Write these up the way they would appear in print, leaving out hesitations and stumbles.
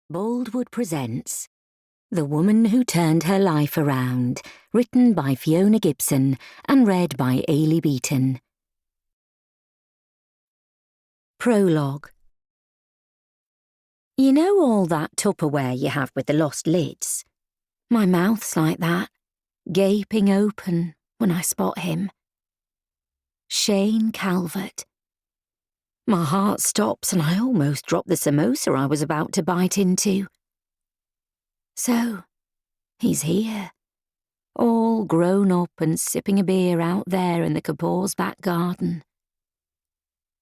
Boldwood presents The Woman Who Turned Her Life Around, written by Fiona Gibson and read by Ailey Beaton. Prologue. You know all that Tupperware you have with the lost lids? My mouth's like that, gaping open when I spot him. Shane Calvert. My heart stops and I almost drop the samosa I was about to bite into. So, he's here, all grown up and sipping a beer out there in the Kapoor's back garden.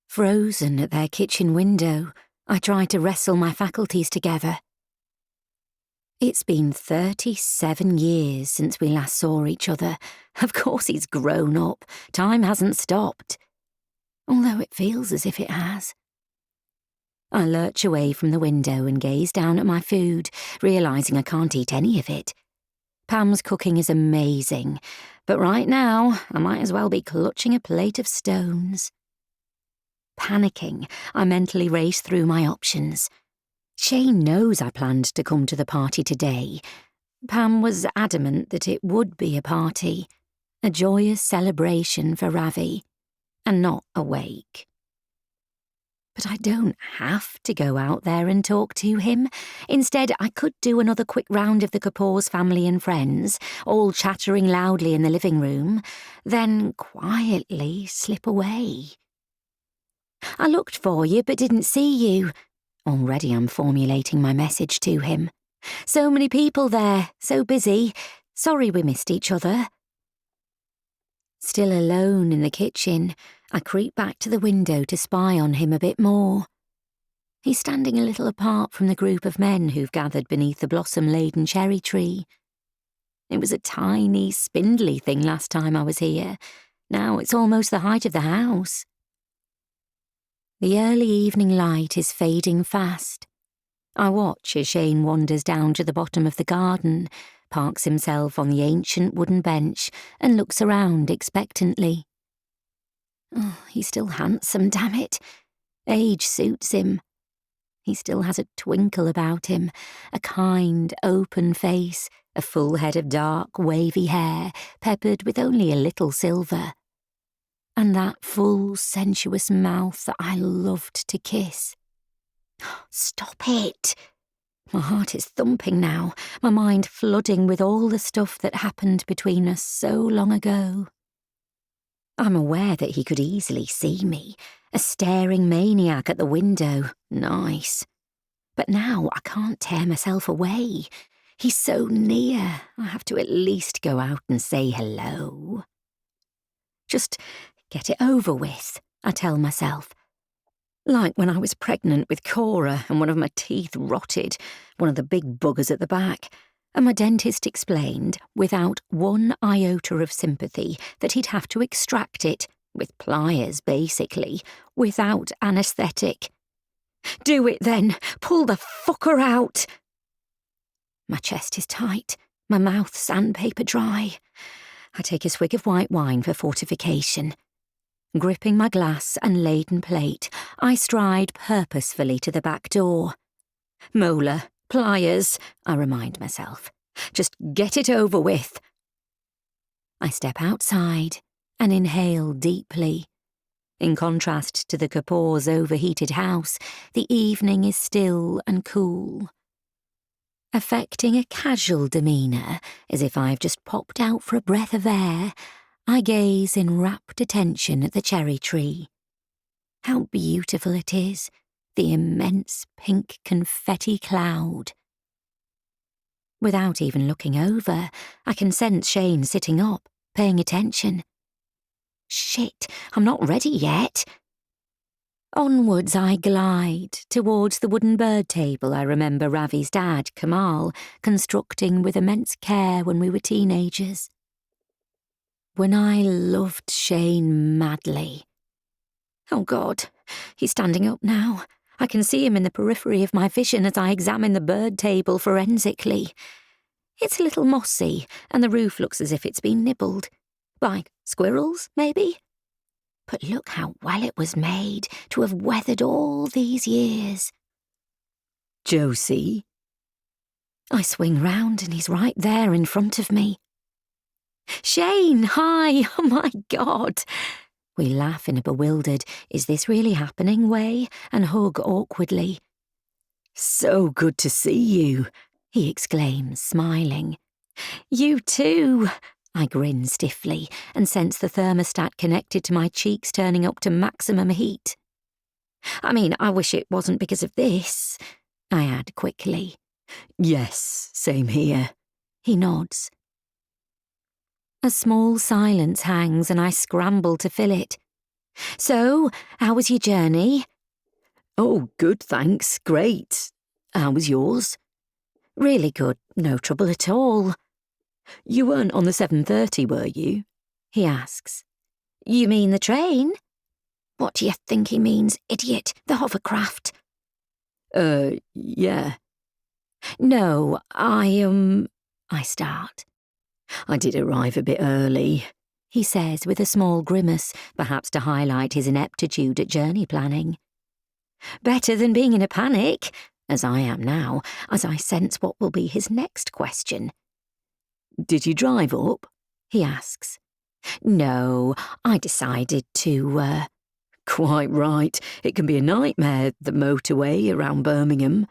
Frozen at their kitchen window, I try to wrestle my faculties together. It's been 37 years since we last saw each other. Of course he's grown up. Time hasn't stopped. Although it feels as if it has. I lurch away from the window and gaze down at my food, realising I can't eat any of it. Pam's cooking is amazing, but right now I might as well be clutching a plate of stones. Panicking, I mentally race through my options. Shane knows I planned to come to the party today. Pam was adamant that it would be a party, a joyous celebration for Ravi, and not a wake. But I don't have to go out there and talk to him. Instead, I could do another quick round of the Kapoor's family and friends, all chattering loudly in the living room, then quietly slip away. I looked for you but didn't see you. Already I'm formulating my message to him. So many people there, so busy. Sorry we missed each other. Still alone in the kitchen, I creep back to the window to spy on him a bit more. He's standing a little apart from the group of men who've gathered beneath the blossom-laden cherry tree. It was a tiny, spindly thing last time I was here. Now it's almost the height of the house. The early evening light is fading fast. I watch as Shane wanders down to the bottom of the garden, parks himself on the ancient wooden bench, and looks around expectantly. Oh, he's still handsome, damn it. Age suits him. He still has a twinkle about him, a kind, open face, a full head of dark, wavy hair, peppered with only a little silver. And that full, sensuous mouth that I loved to kiss. Stop it! My heart is thumping now, my mind flooding with all the stuff that happened between us so long ago. I'm aware that he could easily see me, a staring maniac at the window. Nice. But now I can't tear myself away. He's so near, I have to at least go out and say hello. Just get it over with, I tell myself. Like when I was pregnant with Cora and one of my teeth rotted, one of the big buggers at the back, and my dentist explained, without one iota of sympathy, that he'd have to extract it, with pliers basically, without anaesthetic. Do it then! Pull the fucker out! My chest is tight, my mouth sandpaper dry. I take a swig of white wine for fortification. Gripping my glass and laden plate, I stride purposefully to the back door. Molar, pliers, I remind myself. Just get it over with. I step outside and inhale deeply. In contrast to the Kapoor's overheated house, the evening is still and cool. Affecting a casual demeanour, as if I've just popped out for a breath of air, I gaze in rapt attention at the cherry tree. How beautiful it is, the immense pink confetti cloud. Without even looking over, I can sense Shane sitting up, paying attention. Shit, I'm not ready yet. Onwards I glide, towards the wooden bird table I remember Ravi's dad, Kamal, constructing with immense care when we were teenagers. When I loved Shane madly. Oh God, he's standing up now. I can see him in the periphery of my vision as I examine the bird table forensically. It's a little mossy, and the roof looks as if it's been nibbled. By squirrels, maybe? But look how well it was made to have weathered all these years. Josie, I swing round and he's right there in front of me. Shane, hi! Oh my God! We laugh in a bewildered, is this really happening way, and hug awkwardly. So good to see you, he exclaims, smiling. You too, I grin stiffly and sense the thermostat connected to my cheeks turning up to maximum heat. I mean, I wish it wasn't because of this, I add quickly. Yes, same here, he nods. A small silence hangs and I scramble to fill it. So, how was your journey? Oh, good, thanks, great. How was yours? Really good, no trouble at all. You weren't on the 7:30, were you? He asks. You mean the train? What do you think he means, idiot? The hovercraft? Yeah. No, I start. I did arrive a bit early, he says with a small grimace, perhaps to highlight his ineptitude at journey planning. Better than being in a panic, as I am now, as I sense what will be his next question. Did you drive up? He asks. No, I decided to, Quite right. It can be a nightmare, the motorway around Birmingham.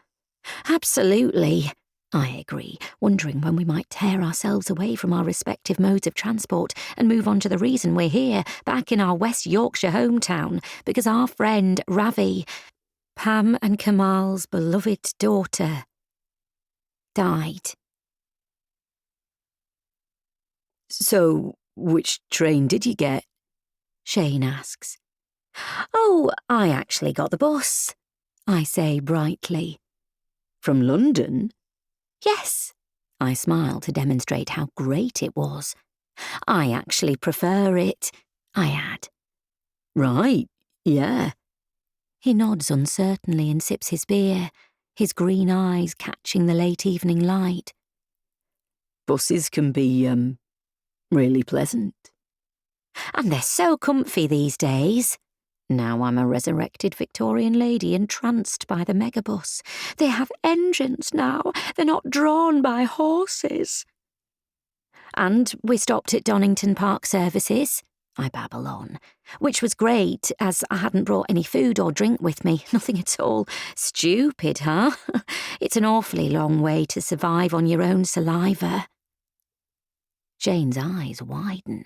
Absolutely, I agree, wondering when we might tear ourselves away from our respective modes of transport and move on to the reason we're here, back in our West Yorkshire hometown, because our friend Ravi, Pam and Kamal's beloved daughter, died. So, which train did you get? Shane asks. Oh, I actually got the bus, I say brightly. From London? Yes, I smile to demonstrate how great it was. I actually prefer it, I add. Right, yeah. He nods uncertainly and sips his beer, his green eyes catching the late evening light. Buses can be, really pleasant. And they're so comfy these days. Now I'm a resurrected Victorian lady entranced by the megabus. They have engines now. They're not drawn by horses. And we stopped at Donington Park Services, I babble on, which was great as I hadn't brought any food or drink with me, nothing at all. Stupid, huh? It's an awfully long way to survive on your own saliva. Jane's eyes widen.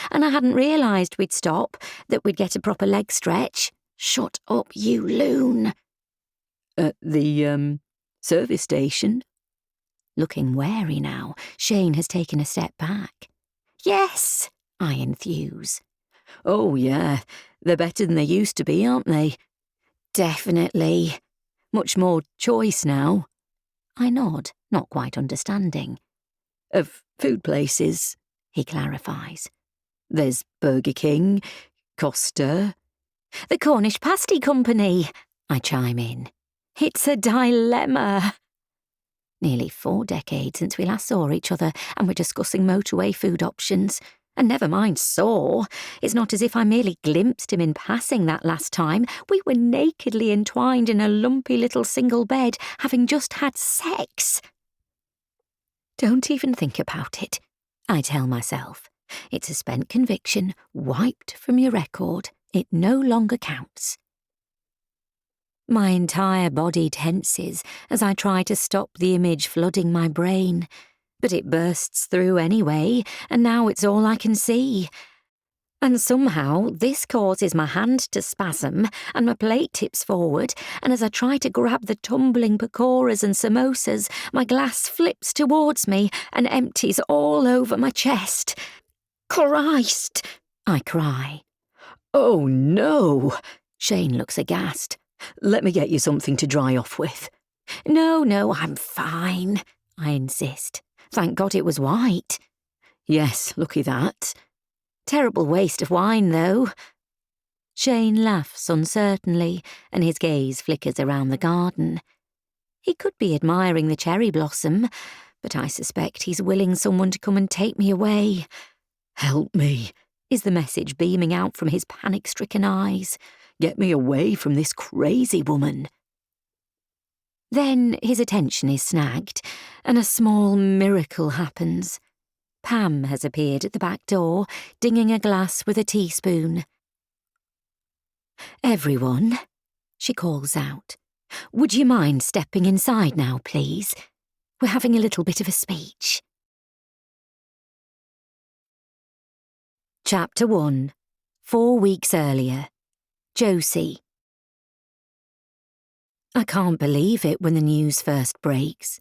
And I hadn't realised we'd stop, that we'd get a proper leg stretch. Shut up, you loon. At the, service station? Looking wary now, Shane has taken a step back. Yes, I enthuse. Oh, yeah, they're better than they used to be, aren't they? Definitely. Much more choice now. I nod, not quite understanding. Of food places, he clarifies. There's Burger King, Costa. The Cornish Pasty Company, I chime in. It's a dilemma. Nearly 4 decades since we last saw each other and we're discussing motorway food options. And never mind saw. It's not as if I merely glimpsed him in passing that last time. We were nakedly entwined in a lumpy little single bed, having just had sex. Don't even think about it, I tell myself. It's a spent conviction, wiped from your record. It no longer counts. My entire body tenses as I try to stop the image flooding my brain. But it bursts through anyway, and now it's all I can see. And somehow this causes my hand to spasm, and my plate tips forward, and as I try to grab the tumbling pakoras and samosas, my glass flips towards me and empties all over my chest. Christ! I cry. Oh, no! Shane looks aghast. Let me get you something to dry off with. No, I'm fine, I insist. Thank God it was white. Yes, lucky that. Terrible waste of wine, though. Shane laughs uncertainly, and his gaze flickers around the garden. He could be admiring the cherry blossom, but I suspect he's willing someone to come and take me away. Help me, is the message beaming out from his panic-stricken eyes. Get me away from this crazy woman. Then his attention is snagged, and a small miracle happens. Pam has appeared at the back door, dinging a glass with a teaspoon. "Everyone," she calls out, "would you mind stepping inside now, please? We're having a little bit of a speech." Chapter 1. 4 weeks earlier. Josie. I can't believe it when the news first breaks.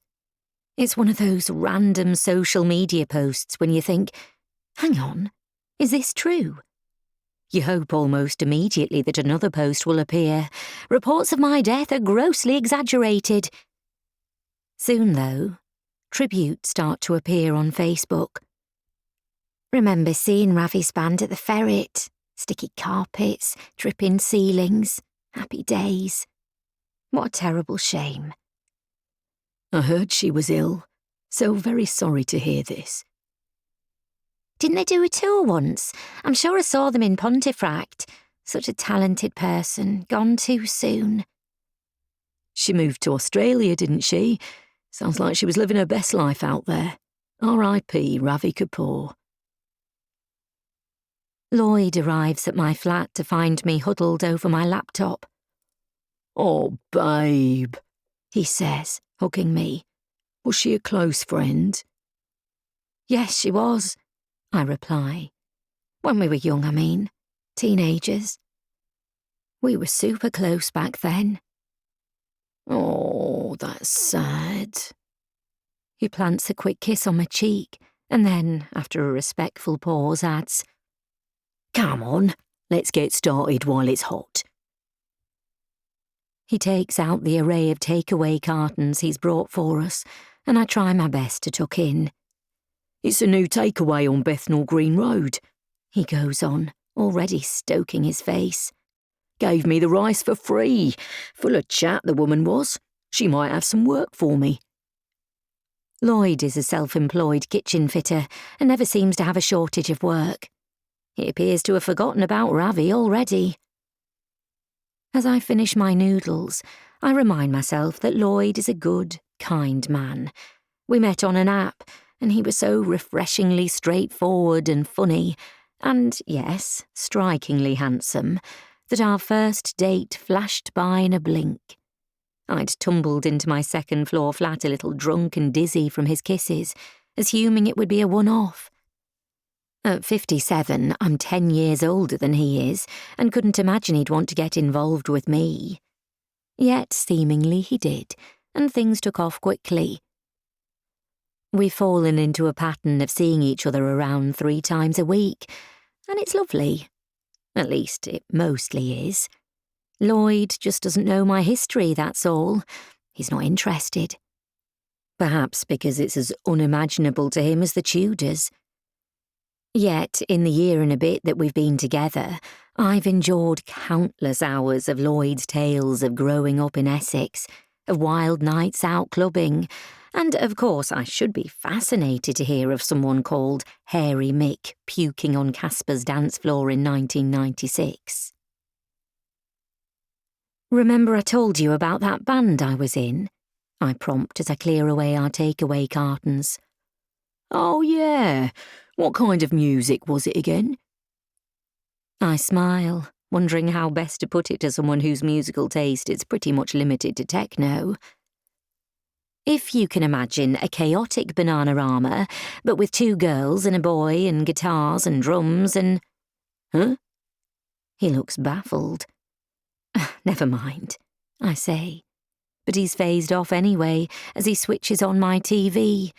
It's one of those random social media posts when you think, hang on, is this true? You hope almost immediately that another post will appear. Reports of my death are grossly exaggerated. Soon, though, tributes start to appear on Facebook. Remember seeing Ravi's band at the Ferret? Sticky carpets, dripping ceilings, happy days. What a terrible shame. I heard she was ill, so very sorry to hear this. Didn't they do a tour once? I'm sure I saw them in Pontefract. Such a talented person, gone too soon. She moved to Australia, didn't she? Sounds like she was living her best life out there. R.I.P. Ravi Kapoor. Lloyd arrives at my flat to find me huddled over my laptop. "Oh, babe," he says, hugging me. "Was she a close friend?" "Yes, she was," I reply. "When we were young, I mean. Teenagers. We were super close back then." "Oh, that's sad." He plants a quick kiss on my cheek, and then, after a respectful pause, adds, "Come on, let's get started while it's hot." He takes out the array of takeaway cartons he's brought for us, and I try my best to tuck in. "It's a new takeaway on Bethnal Green Road," he goes on, already stoking his face. "Gave me the rice for free. Full of chat, the woman was. She might have some work for me." Lloyd is a self-employed kitchen fitter and never seems to have a shortage of work. He appears to have forgotten about Ravi already. As I finish my noodles, I remind myself that Lloyd is a good, kind man. We met on an app, and he was so refreshingly straightforward and funny, and, yes, strikingly handsome, that our first date flashed by in a blink. I'd tumbled into my second-floor flat a little drunk and dizzy from his kisses, assuming it would be a one-off. At 57, I'm 10 years older than he is, and couldn't imagine he'd want to get involved with me. Yet, seemingly, he did, and things took off quickly. We've fallen into a pattern of seeing each other around 3 times a week, and it's lovely. At least, it mostly is. Lloyd just doesn't know my history, that's all. He's not interested. Perhaps because it's as unimaginable to him as the Tudors. Yet, in the year and a bit that we've been together, I've endured countless hours of Lloyd's tales of growing up in Essex, of wild nights out clubbing, and, of course, I should be fascinated to hear of someone called Hairy Mick puking on Casper's dance floor in 1996. "Remember I told you about that band I was in?" I prompt as I clear away our takeaway cartons. "Oh, yeah. What kind of music was it again?" I smile, wondering how best to put it to someone whose musical taste is pretty much limited to techno. If you can imagine a chaotic Bananarama, but with 2 girls and a boy and guitars and drums and... Huh? He looks baffled. "Never mind," I say. But he's phased off anyway as he switches on my TV.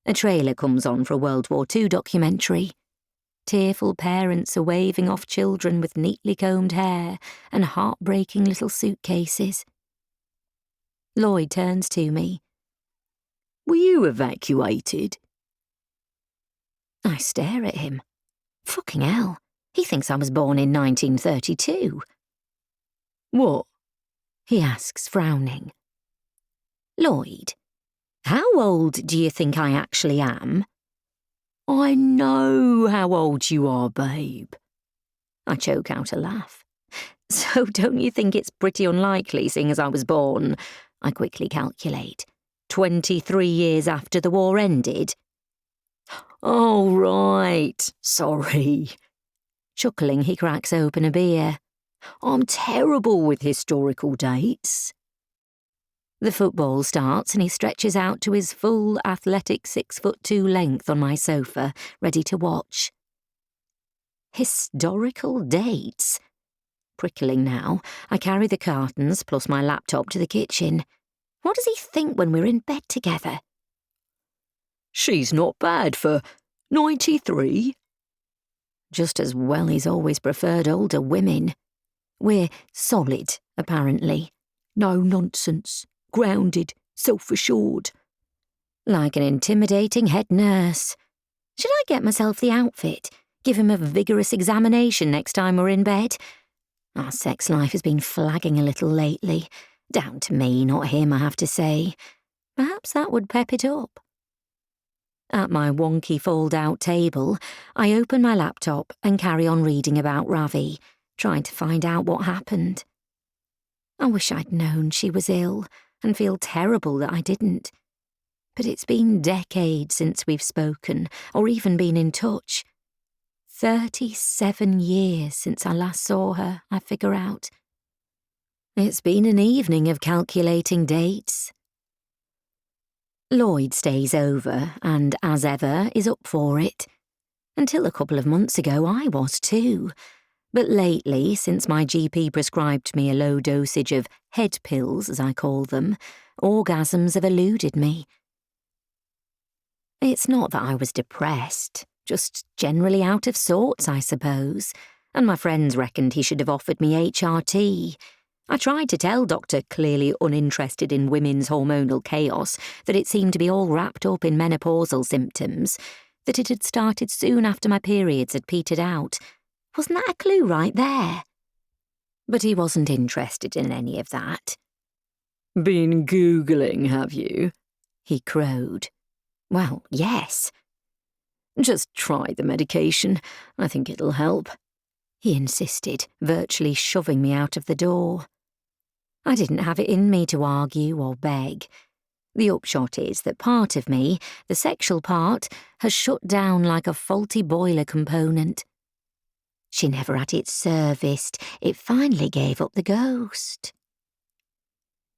A trailer comes on for a World War II documentary. Tearful parents are waving off children with neatly combed hair and heartbreaking little suitcases. Lloyd turns to me. "Were you evacuated?" I stare at him. Fucking hell, he thinks I was born in 1932. "What?" he asks, frowning. "Lloyd, how old do you think I actually am?" "I know how old you are, babe." I choke out a laugh. "So don't you think it's pretty unlikely, seeing as I was born?" I quickly calculate. 23 years after the war ended? Oh, right, sorry. Chuckling, he cracks open a beer. I'm terrible with historical dates. The football starts and he stretches out to his full athletic 6'2" length on my sofa, ready to watch. Historical dates? Prickling now, I carry the cartons plus my laptop to the kitchen. What does he think when we're in bed together? She's not bad for 93. Just as well he's always preferred older women. We're solid, apparently. No nonsense. Grounded, self-assured. Like an intimidating head nurse. Should I get myself the outfit? Give him a vigorous examination next time we're in bed? Our sex life has been flagging a little lately. Down to me, not him, I have to say. Perhaps that would pep it up. At my wonky fold-out table, I open my laptop and carry on reading about Ravi, trying to find out what happened. I wish I'd known she was ill, and feel terrible that I didn't. But it's been decades since we've spoken, or even been in touch. 37 years since I last saw her, I figure out. It's been an evening of calculating dates. Lloyd stays over, and as ever, is up for it. Until a couple of months ago, I was too. But lately, since my GP prescribed me a low dosage of head pills, as I call them, orgasms have eluded me. It's not that I was depressed, just generally out of sorts, I suppose, and my friends reckoned he should have offered me HRT. I tried to tell Dr. clearly uninterested in women's hormonal chaos that it seemed to be all wrapped up in menopausal symptoms, that it had started soon after my periods had petered out. Wasn't that a clue right there? But he wasn't interested in any of that. Been Googling, have you? He crowed. Well, yes. Just try the medication. I think it'll help. He insisted, virtually shoving me out of the door. I didn't have it in me to argue or beg. The upshot is that part of me, the sexual part, has shut down like a faulty boiler component. She never had it serviced. It finally gave up the ghost.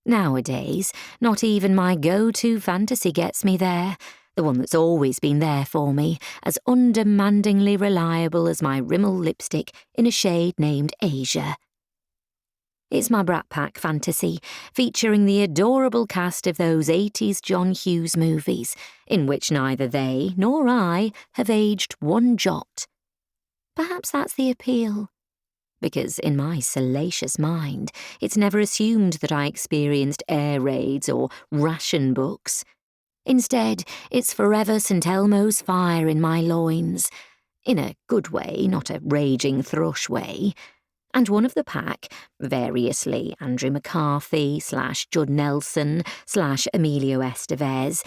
Nowadays, not even my go-to fantasy gets me there, the one that's always been there for me, as undemandingly reliable as my Rimmel lipstick in a shade named Asia. It's my Brat Pack fantasy, featuring the adorable cast of those 80s John Hughes movies, in which neither they nor I have aged one jot. Perhaps that's the appeal. Because in my salacious mind, it's never assumed that I experienced air raids or ration books. Instead, it's forever St. Elmo's fire in my loins. In a good way, not a raging thrush way. And one of the pack, variously Andrew McCarthy / Judd Nelson / Emilio Estevez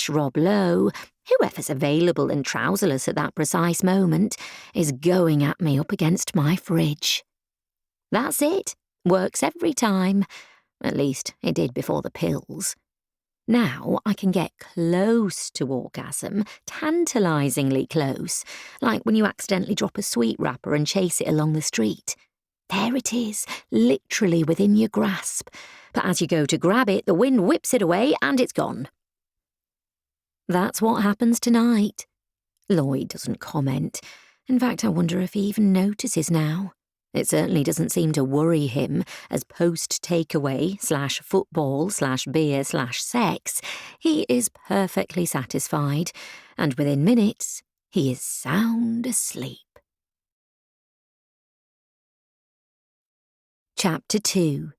/ Rob Lowe, whoever's available and trouserless at that precise moment, is going at me up against my fridge. That's it. Works every time. At least it did before the pills. Now I can get close to orgasm, tantalisingly close, like when you accidentally drop a sweet wrapper and chase it along the street. There it is, literally within your grasp. But as you go to grab it, the wind whips it away and it's gone. That's what happens tonight. Lloyd doesn't comment. In fact, I wonder if he even notices now. It certainly doesn't seem to worry him, as post-takeaway / football / beer / sex, he is perfectly satisfied, and within minutes, he is sound asleep. Chapter 2.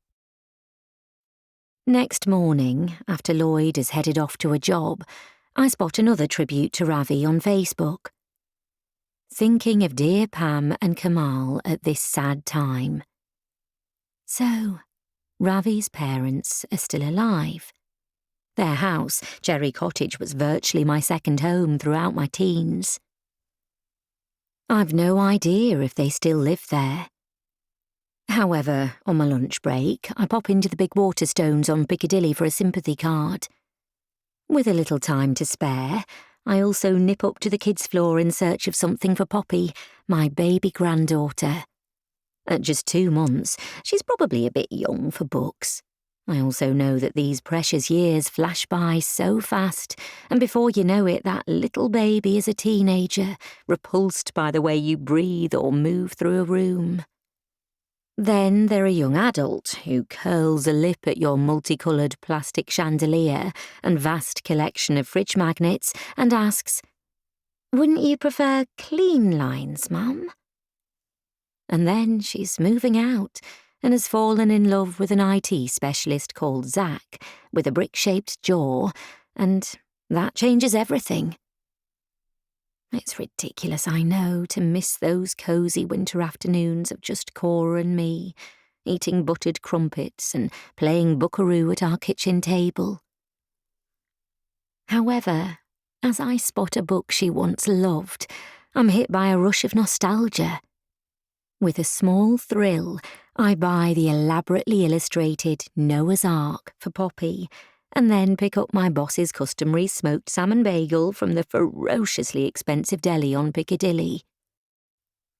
Next morning, after Lloyd has headed off to a job, I spot another tribute to Ravi on Facebook. Thinking of dear Pam and Kamal at this sad time. So, Ravi's parents are still alive. Their house, Cherry Cottage, was virtually my second home throughout my teens. I've no idea if they still live there. However, on my lunch break, I pop into the Big Waterstones on Piccadilly for a sympathy card. With a little time to spare, I also nip up to the kids' floor in search of something for Poppy, my baby granddaughter. At just 2 months, she's probably a bit young for books. I also know that these precious years flash by so fast, and before you know it, that little baby is a teenager, repulsed by the way you breathe or move through a room. Then they're a young adult who curls a lip at your multicoloured plastic chandelier and vast collection of fridge magnets and asks, "Wouldn't you prefer clean lines, Mum?" And then she's moving out and has fallen in love with an IT specialist called Zach with a brick-shaped jaw, and that changes everything. It's ridiculous, I know, to miss those cosy winter afternoons of just Cora and me, eating buttered crumpets and playing buckaroo at our kitchen table. However, as I spot a book she once loved, I'm hit by a rush of nostalgia. With a small thrill, I buy the elaborately illustrated Noah's Ark for Poppy, and then pick up my boss's customary smoked salmon bagel from the ferociously expensive deli on Piccadilly.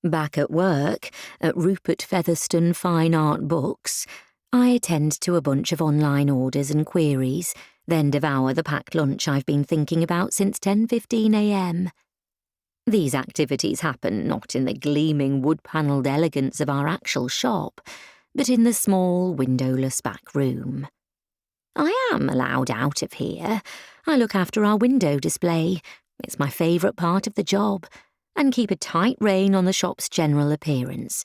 Back at work, at Rupert Featherstone Fine Art Books, I attend to a bunch of online orders and queries, then devour the packed lunch I've been thinking about since 10:15 a.m. These activities happen not in the gleaming wood-panelled elegance of our actual shop, but in the small, windowless back room. I am allowed out of here. I look after our window display. It's my favourite part of the job, and keep a tight rein on the shop's general appearance.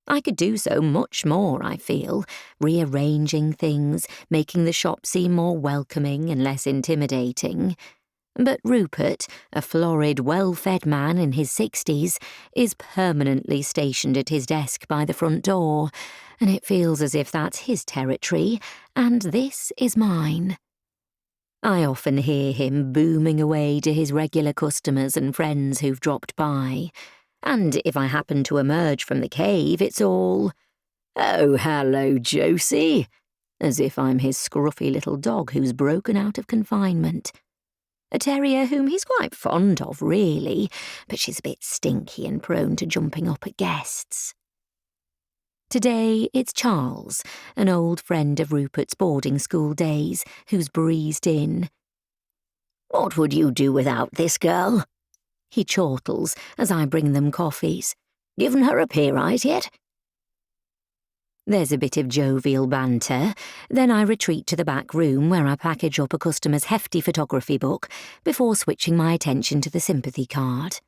I could do so much more, I feel, rearranging things, making the shop seem more welcoming and less intimidating. But Rupert, a florid, well-fed man in his 60s, is permanently stationed at his desk by the front door, and it feels as if that's his territory, and this is mine. I often hear him booming away to his regular customers and friends who've dropped by, and if I happen to emerge from the cave, it's all, "Oh, hello, Josie," as if I'm his scruffy little dog who's broken out of confinement. A terrier whom he's quite fond of, really, but she's a bit stinky and prone to jumping up at guests. Today it's Charles, an old friend of Rupert's boarding school days, who's breezed in. "What would you do without this girl?" he chortles as I bring them coffees. "Given her a pay rise yet?" There's a bit of jovial banter, then I retreat to the back room where I package up a customer's hefty photography book before switching my attention to the sympathy card.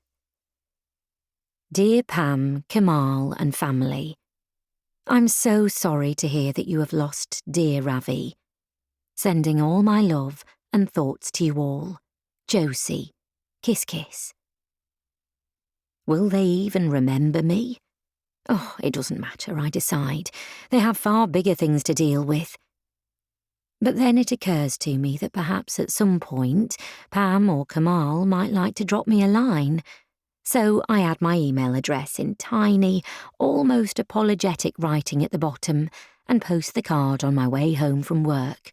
Dear Pam, Kamal and family, I'm so sorry to hear that you have lost dear Ravi. Sending all my love and thoughts to you all. Josie. Kiss kiss. Will they even remember me? Oh, it doesn't matter, I decide. They have far bigger things to deal with. But then it occurs to me that perhaps at some point, Pam or Kamal might like to drop me a line. So I add my email address in tiny, almost apologetic writing at the bottom and post the card on my way home from work.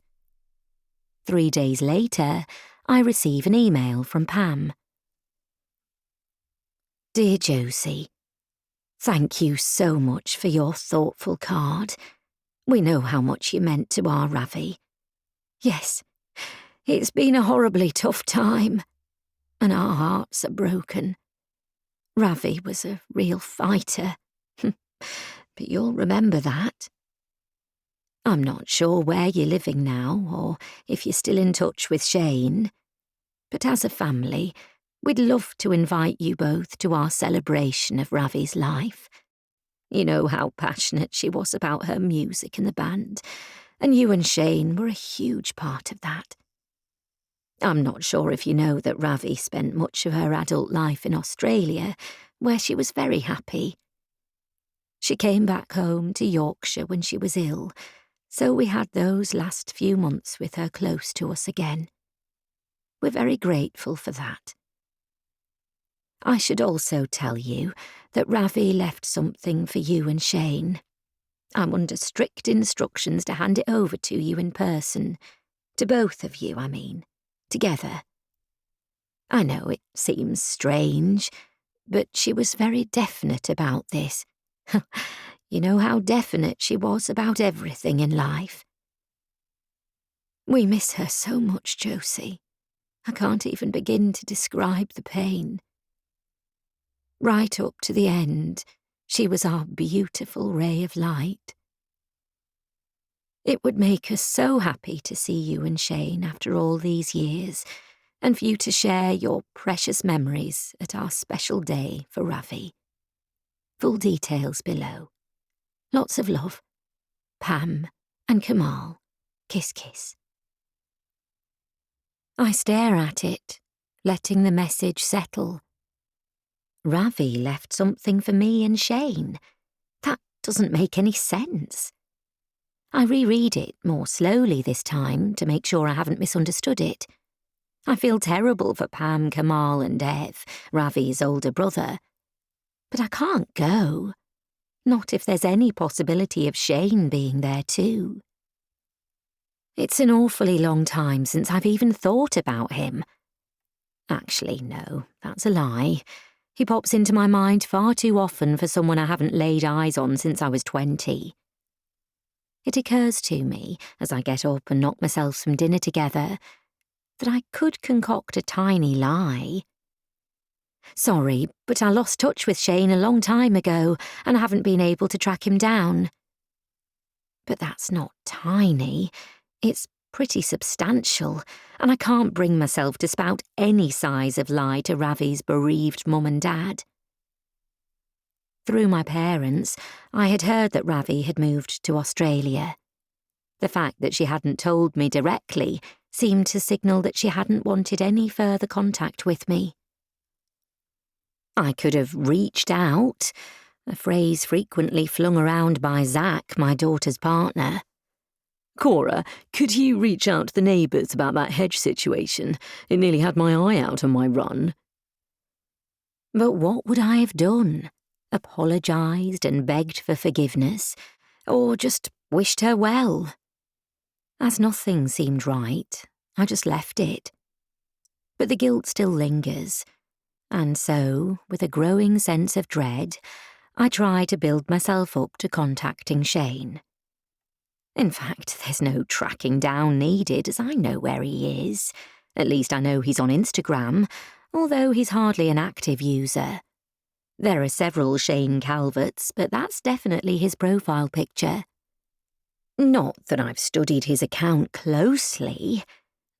3 days later, I receive an email from Pam. Dear Josie, thank you so much for your thoughtful card. We know how much you meant to our Ravi. Yes, it's been a horribly tough time, and our hearts are broken. Ravi was a real fighter, but you'll remember that. I'm not sure where you're living now, or if you're still in touch with Shane, but as a family, we'd love to invite you both to our celebration of Ravi's life. You know how passionate she was about her music in the band, and you and Shane were a huge part of that. I'm not sure if you know that Ravi spent much of her adult life in Australia, where she was very happy. She came back home to Yorkshire when she was ill, so we had those last few months with her close to us again. We're very grateful for that. I should also tell you that Ravi left something for you and Shane. I'm under strict instructions to hand it over to you in person. To both of you, I mean. together. I know it seems strange, but she was very definite about this. You know how definite she was about everything in life. We miss her so much, Josie. I can't even begin to describe the pain. Right up to the end, she was our beautiful ray of light. It would make us so happy to see you and Shane after all these years, and for you to share your precious memories at our special day for Ravi. Full details below. Lots of love. Pam and Kamal. Kiss, kiss. I stare at it, letting the message settle. Ravi left something for me and Shane. That doesn't make any sense. I reread it more slowly this time to make sure I haven't misunderstood it. I feel terrible for Pam, Kamal and Dev, Ravi's older brother. But I can't go. Not if there's any possibility of Shane being there too. It's an awfully long time since I've even thought about him. Actually, no, that's a lie. He pops into my mind far too often for someone I haven't laid eyes on since I was 20. It occurs to me, as I get up and knock myself some dinner together, that I could concoct a tiny lie. Sorry, but I lost touch with Shane a long time ago, and I haven't been able to track him down. But that's not tiny. It's pretty substantial, and I can't bring myself to spout any size of lie to Ravi's bereaved mum and dad. Through my parents, I had heard that Ravi had moved to Australia. The fact that she hadn't told me directly seemed to signal that she hadn't wanted any further contact with me. I could have reached out, a phrase frequently flung around by Zach, my daughter's partner. Cora, could you reach out to the neighbours about that hedge situation? It nearly had my eye out on my run. But what would I have done? Apologised and begged for forgiveness, or just wished her well? As nothing seemed right, I just left it. But the guilt still lingers, and so, with a growing sense of dread, I try to build myself up to contacting Shane. In fact, there's no tracking down needed, as I know where he is. At least I know he's on Instagram, although he's hardly an active user. There are several Shane Calverts, but that's definitely his profile picture. Not that I've studied his account closely.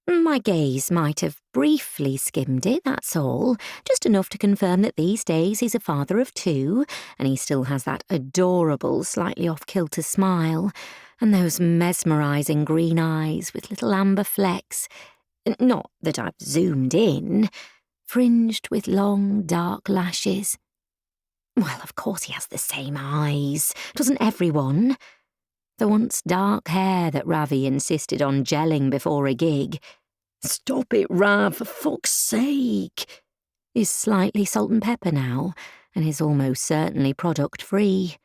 My gaze might have briefly skimmed it, that's all, just enough to confirm that these days he's a father of 2, and he still has that adorable, slightly off-kilter smile, and those mesmerising green eyes with little amber flecks. Not that I've zoomed in, fringed with long, dark lashes. Well, of course he has the same eyes, doesn't everyone? The once dark hair that Ravi insisted on gelling before a gig. Stop it, Rav, for fuck's sake! Is slightly salt and pepper now, and is almost certainly product-free.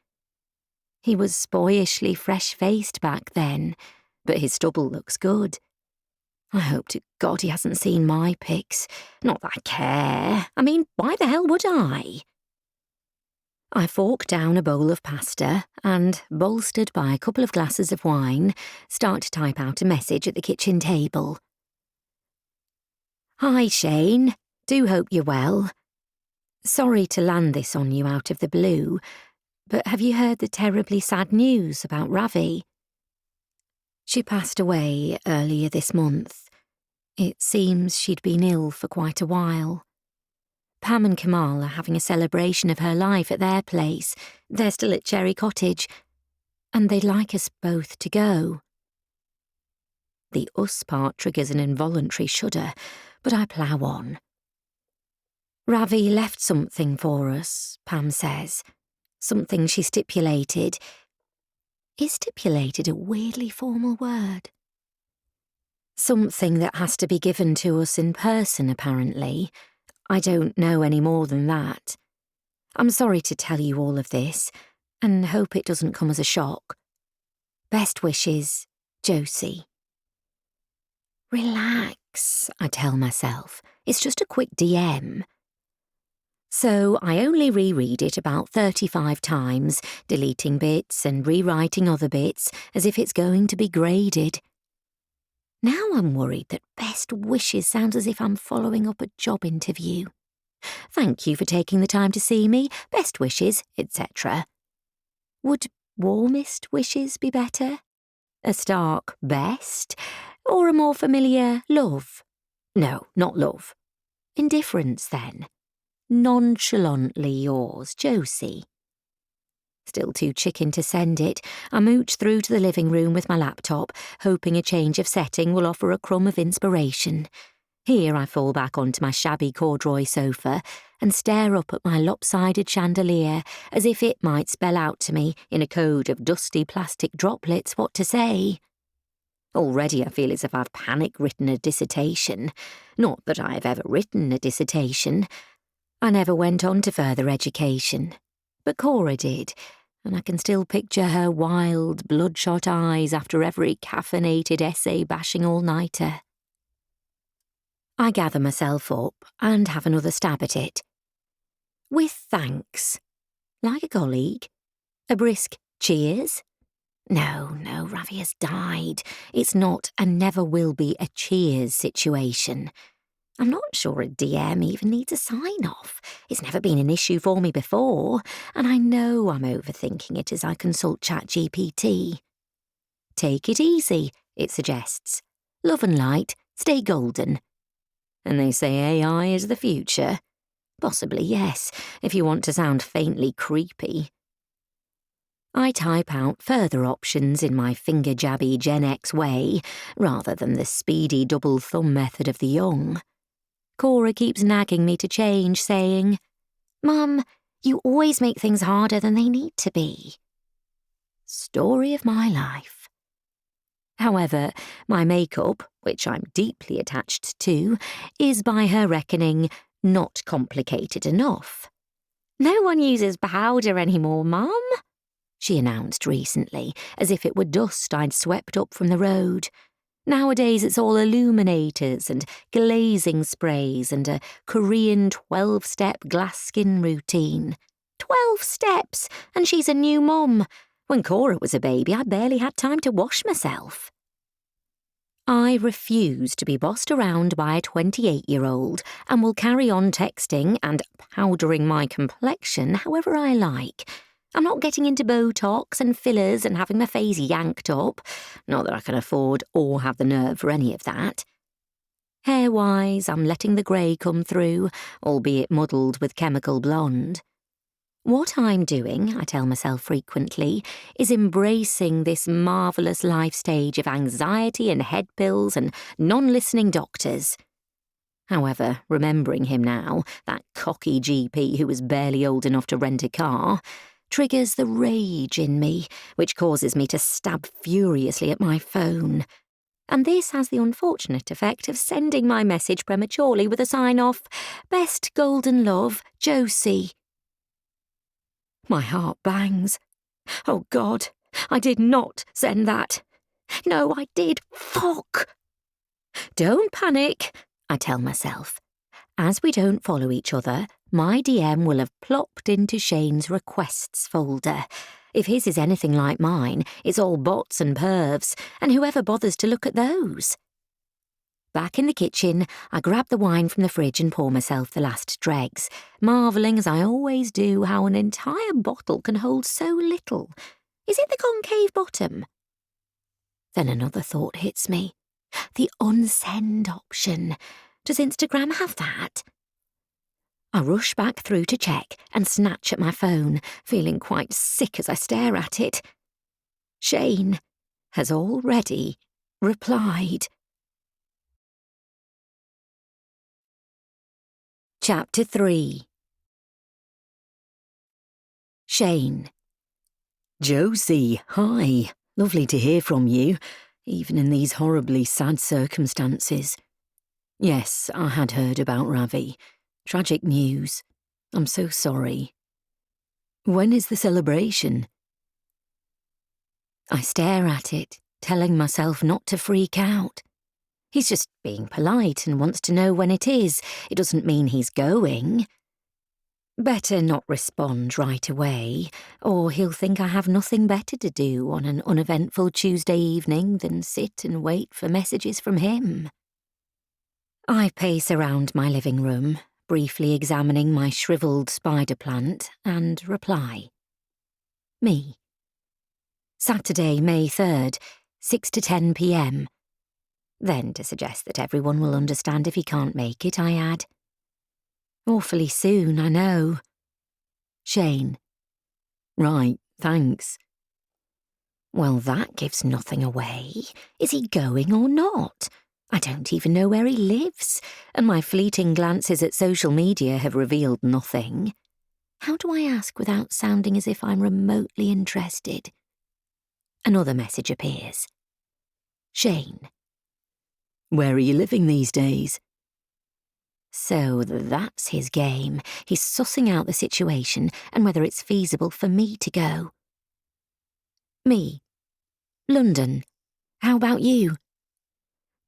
He was boyishly fresh-faced back then, but his stubble looks good. I hope to God he hasn't seen my pics. Not that I care. I mean, why the hell would I? I fork down a bowl of pasta and, bolstered by a couple of glasses of wine, start to type out a message at the kitchen table. Hi, Shane. Do hope you're well. Sorry to land this on you out of the blue, but have you heard the terribly sad news about Ravi? She passed away earlier this month. It seems she'd been ill for quite a while. Pam and Kamal are having a celebration of her life at their place. They're still at Cherry Cottage, and they'd like us both to go. The us part triggers an involuntary shudder, but I plough on. Ravi left something for us, Pam says. Something she stipulated. Is stipulated a weirdly formal word? Something that has to be given to us in person, apparently. I don't know any more than that. I'm sorry to tell you all of this, and hope it doesn't come as a shock. Best wishes, Josie. Relax. Relax, I tell myself. It's just a quick DM. So I only reread it about 35 times, deleting bits and rewriting other bits as if it's going to be graded. Now I'm worried that best wishes sounds as if I'm following up a job interview. Thank you for taking the time to see me, best wishes, etc. Would warmest wishes be better? A stark best? Or a more familiar love? No, not love. Indifference, then. Nonchalantly yours, Josie. Still too chicken to send it, I mooch through to the living room with my laptop, hoping a change of setting will offer a crumb of inspiration. Here I fall back onto my shabby corduroy sofa and stare up at my lopsided chandelier as if it might spell out to me in a code of dusty plastic droplets what to say. Already I feel as if I've panic-written a dissertation. Not that I have ever written a dissertation. I never went on to further education. But Cora did, and I can still picture her wild, bloodshot eyes after every caffeinated essay-bashing all-nighter. I gather myself up and have another stab at it. With thanks. Like a colleague. A brisk cheers. No, Ravi has died. It's not and never will be a cheers situation. I'm not sure a DM even needs a sign-off. It's never been an issue for me before, and I know I'm overthinking it as I consult ChatGPT. Take it easy, it suggests. Love and light, stay golden. And they say AI is the future. Possibly, yes, if you want to sound faintly creepy. I type out further options in my finger-jabby Gen X way, rather than the speedy double-thumb method of the young. Cora keeps nagging me to change, saying, "Mum, you always make things harder than they need to be." Story of my life. However, my makeup, which I'm deeply attached to, is by her reckoning not complicated enough. "No one uses powder anymore, Mum," she announced recently, as if it were dust I'd swept up from the road. Nowadays it's all illuminators and glazing sprays and a Korean 12-step glass skin routine. 12 steps, and she's a new mum. When Cora was a baby, I barely had time to wash myself. I refuse to be bossed around by a 28-year-old and will carry on texting and powdering my complexion however I like. I'm not getting into Botox and fillers and having my face yanked up. Not that I can afford or have the nerve for any of that. Hair-wise, I'm letting the grey come through, albeit muddled with chemical blonde. What I'm doing, I tell myself frequently, is embracing this marvellous life stage of anxiety and head pills and non-listening doctors. However, remembering him now, that cocky GP who was barely old enough to rent a car, triggers the rage in me, which causes me to stab furiously at my phone. And this has the unfortunate effect of sending my message prematurely with a sign-off, "Best golden love, Josie." My heart bangs. Oh God, I did not send that. No, I did. Fuck. Don't panic, I tell myself. As we don't follow each other, my DM will have plopped into Shane's requests folder. If his is anything like mine, it's all bots and pervs, and whoever bothers to look at those? Back in the kitchen, I grab the wine from the fridge and pour myself the last dregs, marvelling as I always do how an entire bottle can hold so little. Is it the concave bottom? Then another thought hits me. The unsend option. Does Instagram have that? I rush back through to check and snatch at my phone, feeling quite sick as I stare at it. Shane has already replied. Chapter 3. Shane. Josie, hi. Lovely to hear from you, even in these horribly sad circumstances. Yes, I had heard about Ravi. Tragic news. I'm so sorry. When is the celebration? I stare at it, telling myself not to freak out. He's just being polite and wants to know when it is. It doesn't mean he's going. Better not respond right away, or he'll think I have nothing better to do on an uneventful Tuesday evening than sit and wait for messages from him. I pace around my living room, briefly examining my shriveled spider plant, and reply. Me. Saturday, May 3rd, 6 to 10 p.m. Then, to suggest that everyone will understand if he can't make it, I add, awfully soon, I know. Shane. Right, thanks. Well, that gives nothing away. Is he going or not? I don't even know where he lives, and my fleeting glances at social media have revealed nothing. How do I ask without sounding as if I'm remotely interested? Another message appears. Shane. Where are you living these days? So that's his game. He's sussing out the situation and whether it's feasible for me to go. Me. London. How about you?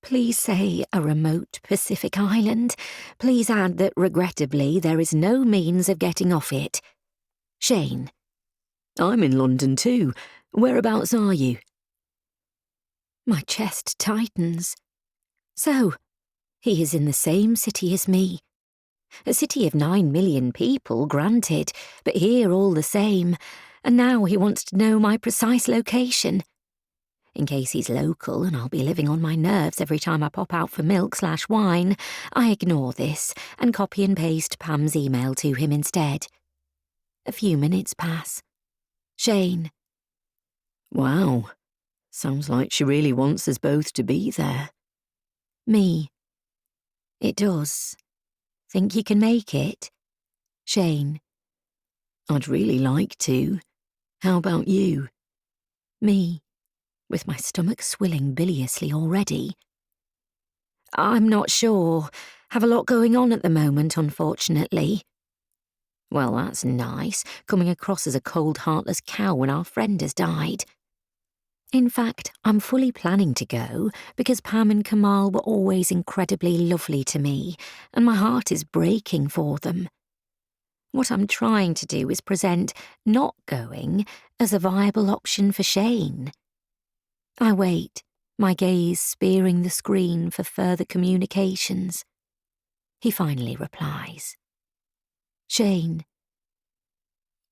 Please say a remote Pacific island. Please add that, regrettably, there is no means of getting off it. Shane. I'm in London too. Whereabouts are you? My chest tightens. So, he is in the same city as me. A city of 9 million people, granted, but here all the same, and now he wants to know my precise location. In case he's local and I'll be living on my nerves every time I pop out for milk/wine, I ignore this and copy and paste Pam's email to him instead. A few minutes pass. Shane. Wow. Sounds like she really wants us both to be there. Me. It does. Think you can make it? Shane. I'd really like to. How about you? Me. With my stomach swilling biliously already. I'm not sure. Have a lot going on at the moment, unfortunately. Well, that's nice, coming across as a cold, heartless cow when our friend has died. In fact, I'm fully planning to go because Pam and Kamal were always incredibly lovely to me, and my heart is breaking for them. What I'm trying to do is present not going as a viable option for Shane. I wait, my gaze spearing the screen for further communications. He finally replies. Shane.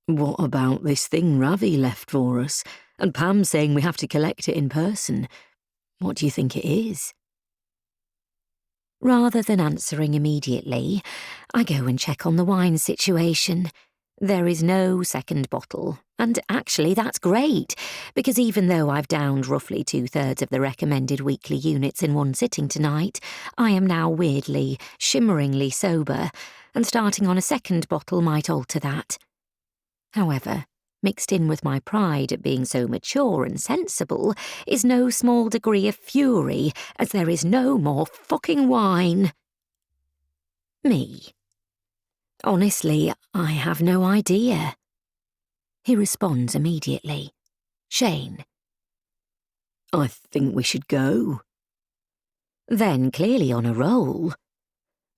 What about this thing Ravi left for us, and Pam saying we have to collect it in person? What do you think it is? Rather than answering immediately, I go and check on the wine situation. There is no second bottle, and actually that's great, because even though I've downed roughly 2/3 of the recommended weekly units in one sitting tonight, I am now weirdly, shimmeringly sober, and starting on a second bottle might alter that. However, mixed in with my pride at being so mature and sensible is no small degree of fury, as there is no more fucking wine. Me. Honestly, I have no idea. He responds immediately. Shane. I think we should go. Then clearly on a roll.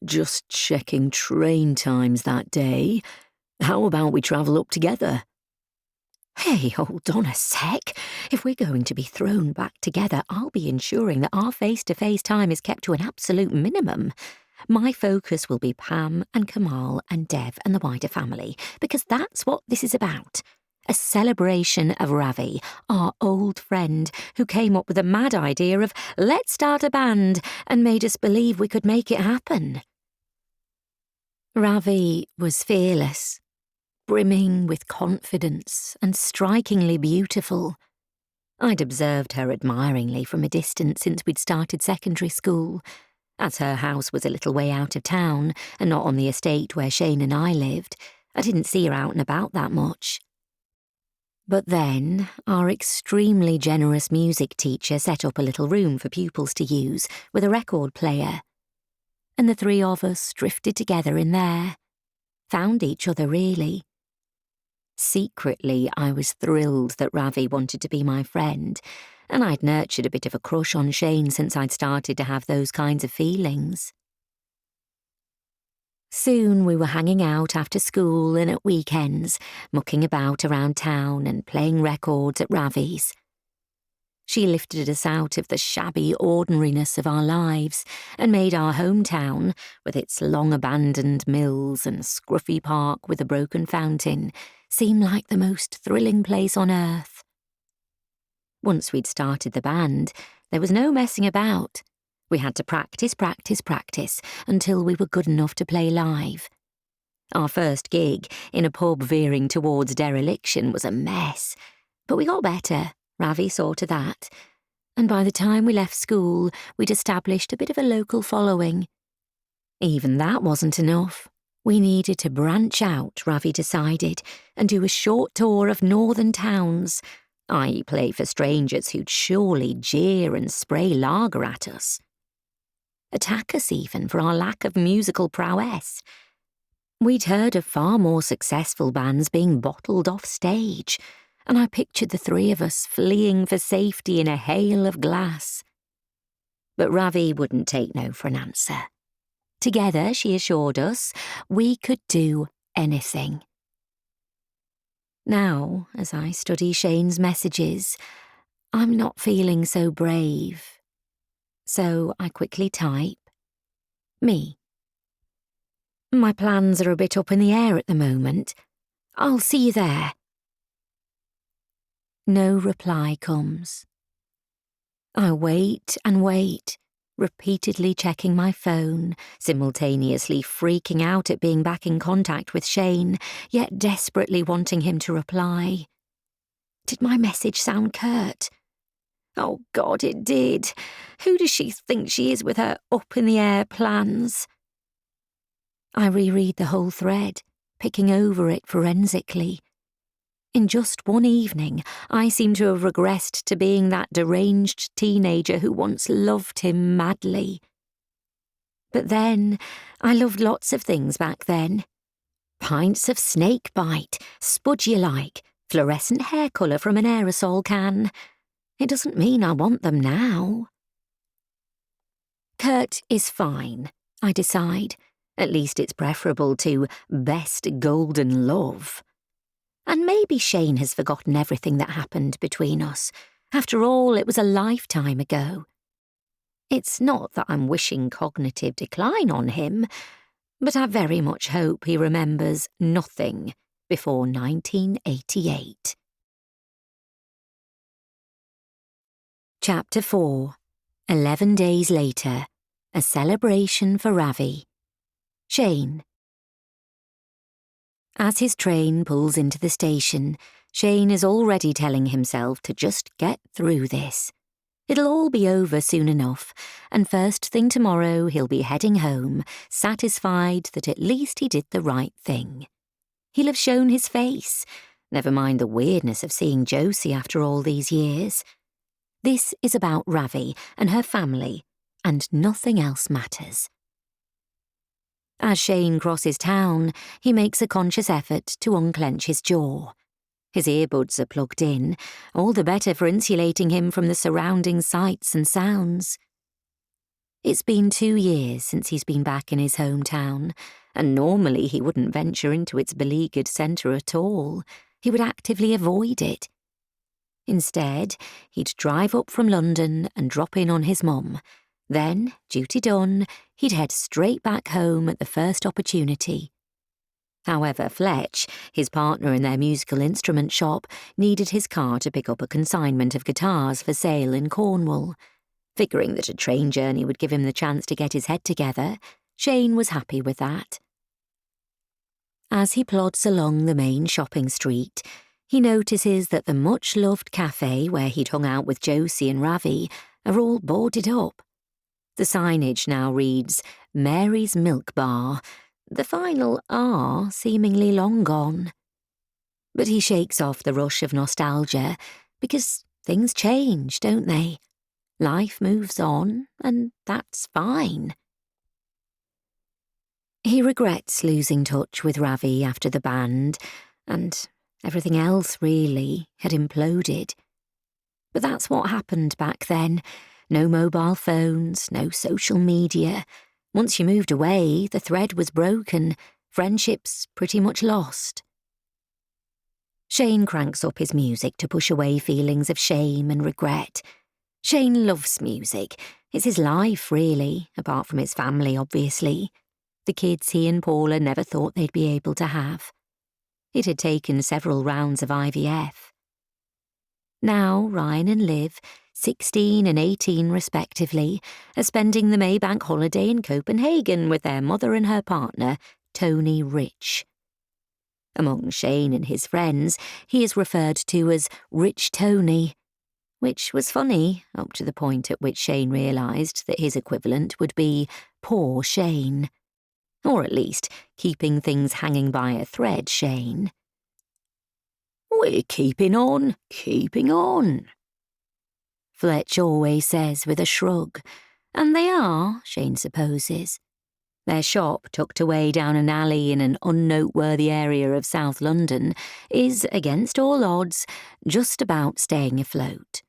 Just checking train times that day. How about we travel up together? Hey, hold on a sec. If we're going to be thrown back together, I'll be ensuring that our face-to-face time is kept to an absolute minimum. My focus will be Pam and Kamal and Dev and the wider family, because that's what this is about. A celebration of Ravi, our old friend, who came up with a mad idea of let's start a band and made us believe we could make it happen. Ravi was fearless, brimming with confidence and strikingly beautiful. I'd observed her admiringly from a distance since we'd started secondary school, as her house was a little way out of town and not on the estate where Shane and I lived. I didn't see her out and about that much. But then, our extremely generous music teacher set up a little room for pupils to use with a record player. And the three of us drifted together in there. Found each other, really. Secretly, I was thrilled that Ravi wanted to be my friend, and I'd nurtured a bit of a crush on Shane since I'd started to have those kinds of feelings. Soon we were hanging out after school and at weekends, mucking about around town and playing records at Ravi's. She lifted us out of the shabby ordinariness of our lives and made our hometown, with its long-abandoned mills and scruffy park with a broken fountain, seem like the most thrilling place on earth. Once we'd started the band, there was no messing about. We had to practice until we were good enough to play live. Our first gig, in a pub veering towards dereliction, was a mess, but we got better. Ravi saw to that, and by the time we left school, we'd established a bit of a local following. Even that wasn't enough. We needed to branch out, Ravi decided, and do a short tour of northern towns, i.e. play for strangers who'd surely jeer and spray lager at us. Attack us even for our lack of musical prowess. We'd heard of far more successful bands being bottled off stage, and I pictured the three of us fleeing for safety in a hail of glass. But Ravi wouldn't take no for an answer. Together, she assured us, we could do anything. Now, as I study Shane's messages, I'm not feeling so brave. So I quickly type, me. My plans are a bit up in the air at the moment. I'll see you there. No reply comes. I wait and wait, repeatedly checking my phone, simultaneously freaking out at being back in contact with Shane, yet desperately wanting him to reply. Did my message sound curt? Oh God, it did. Who does she think she is with her up-in-the-air plans? I reread the whole thread, picking over it forensically. In just one evening, I seem to have regressed to being that deranged teenager who once loved him madly. But then, I loved lots of things back then. Pints of snake bite, spud you like, fluorescent hair colour from an aerosol can. It doesn't mean I want them now. Curt is fine, I decide. At least it's preferable to best golden love. And maybe Shane has forgotten everything that happened between us. After all, it was a lifetime ago. It's not that I'm wishing cognitive decline on him, but I very much hope he remembers nothing before 1988. Chapter 4. 11 days later. A celebration for Ravi. Shane. As his train pulls into the station, Shane is already telling himself to just get through this. It'll all be over soon enough, and first thing tomorrow he'll be heading home, satisfied that at least he did the right thing. He'll have shown his face, never mind the weirdness of seeing Josie after all these years. This is about Ravi and her family, and nothing else matters. As Shane crosses town, he makes a conscious effort to unclench his jaw. His earbuds are plugged in, all the better for insulating him from the surrounding sights and sounds. It's been 2 years since he's been back in his hometown, and normally he wouldn't venture into its beleaguered centre at all. He would actively avoid it. Instead, he'd drive up from London and drop in on his mum. Then, duty done, he'd head straight back home at the first opportunity. However, Fletch, his partner in their musical instrument shop, needed his car to pick up a consignment of guitars for sale in Cornwall. Figuring that a train journey would give him the chance to get his head together, Shane was happy with that. As he plods along the main shopping street, he notices that the much-loved cafe where he'd hung out with Josie and Ravi are all boarded up. The signage now reads, Mary's Milk Bar, the final R seemingly long gone. But he shakes off the rush of nostalgia, because things change, don't they? Life moves on, and that's fine. He regrets losing touch with Ravi after the band, and everything else, really, had imploded. But that's what happened back then. No mobile phones, no social media. Once you moved away, the thread was broken, friendships pretty much lost. Shane cranks up his music to push away feelings of shame and regret. Shane loves music. It's his life, really, apart from his family, obviously. The kids he and Paula never thought they'd be able to have. It had taken several rounds of IVF. Now Ryan and Liv, 16 and 18 respectively, are spending the May Bank holiday in Copenhagen with their mother and her partner, Tony Rich. Among Shane and his friends, he is referred to as Rich Tony, which was funny up to the point at which Shane realised that his equivalent would be Poor Shane. Or at least, keeping things hanging by a thread Shane. We're keeping on, Fletch always says with a shrug, and they are, Shane supposes. Their shop, tucked away down an alley in an unnoteworthy area of South London, is, against all odds, just about staying afloat.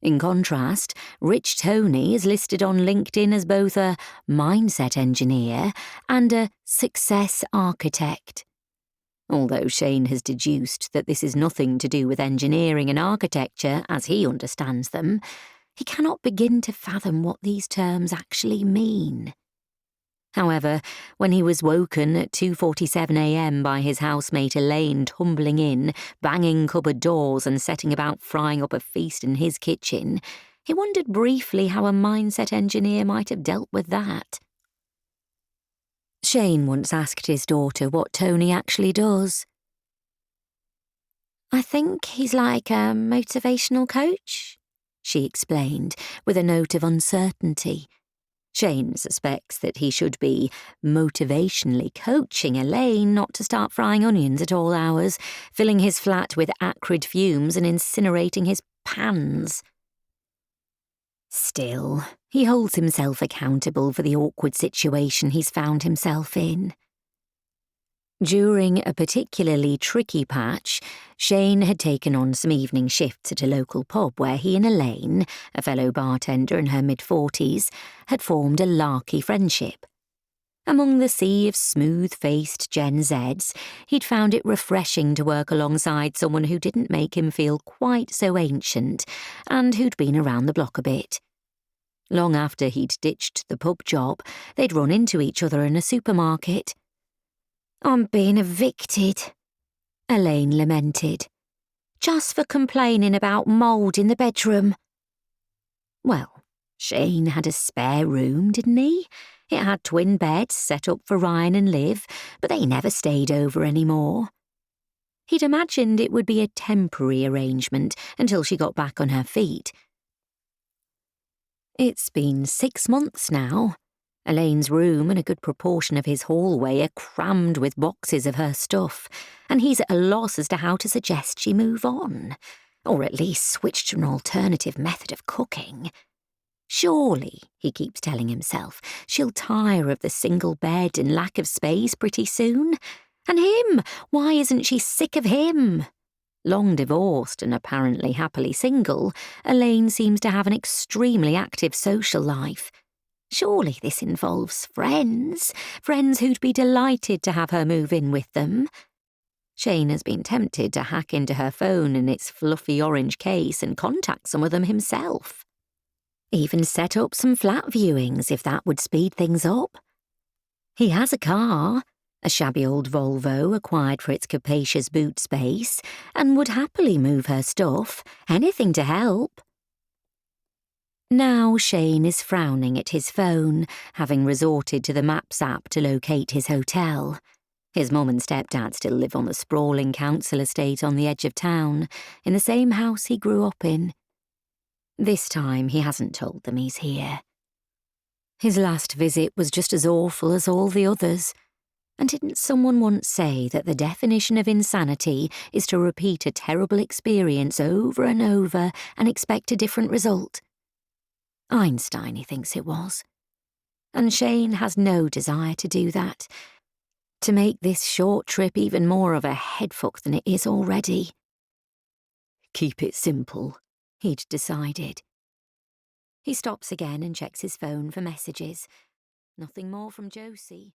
In contrast, Rich Tony is listed on LinkedIn as both a mindset engineer and a success architect. Although Shane has deduced that this is nothing to do with engineering and architecture as he understands them, he cannot begin to fathom what these terms actually mean. However, when he was woken at 2:47 a.m. by his housemate Elaine tumbling in, banging cupboard doors and setting about frying up a feast in his kitchen, he wondered briefly how a mindset engineer might have dealt with that. Shane once asked his daughter what Tony actually does. "I think he's like a motivational coach," she explained, with a note of uncertainty. Shane suspects that he should be motivationally coaching Elaine not to start frying onions at all hours, filling his flat with acrid fumes and incinerating his pans. Still, he holds himself accountable for the awkward situation he's found himself in. During a particularly tricky patch, Shane had taken on some evening shifts at a local pub where he and Elaine, a fellow bartender in her mid-40s, had formed a larky friendship. Among the sea of smooth-faced Gen Zs, he'd found it refreshing to work alongside someone who didn't make him feel quite so ancient and who'd been around the block a bit. Long after he'd ditched the pub job, they'd run into each other in a supermarket. "I'm being evicted," Elaine lamented, "just for complaining about mould in the bedroom." Well, Shane had a spare room, didn't he? It had twin beds set up for Ryan and Liv, but they never stayed over anymore. He'd imagined it would be a temporary arrangement until she got back on her feet. It's been 6 months now. Elaine's room and a good proportion of his hallway are crammed with boxes of her stuff, and he's at a loss as to how to suggest she move on, or at least switch to an alternative method of cooking. Surely, he keeps telling himself, she'll tire of the single bed and lack of space pretty soon. And him, why isn't she sick of him? Long divorced and apparently happily single, Elaine seems to have an extremely active social life. Surely this involves friends who'd be delighted to have her move in with them. Shane has been tempted to hack into her phone in its fluffy orange case and contact some of them himself. Even set up some flat viewings if that would speed things up. He has a car, a shabby old Volvo acquired for its capacious boot space, and would happily move her stuff, anything to help. Now Shane is frowning at his phone, having resorted to the Maps app to locate his hotel. His mum and stepdad still live on the sprawling council estate on the edge of town, in the same house he grew up in. This time he hasn't told them he's here. His last visit was just as awful as all the others. And didn't someone once say that the definition of insanity is to repeat a terrible experience over and over and expect a different result? Einstein, he thinks it was. And Shane has no desire to do that, to make this short trip even more of a headfuck than it is already. Keep it simple, he'd decided. He stops again and checks his phone for messages. Nothing more from Josie.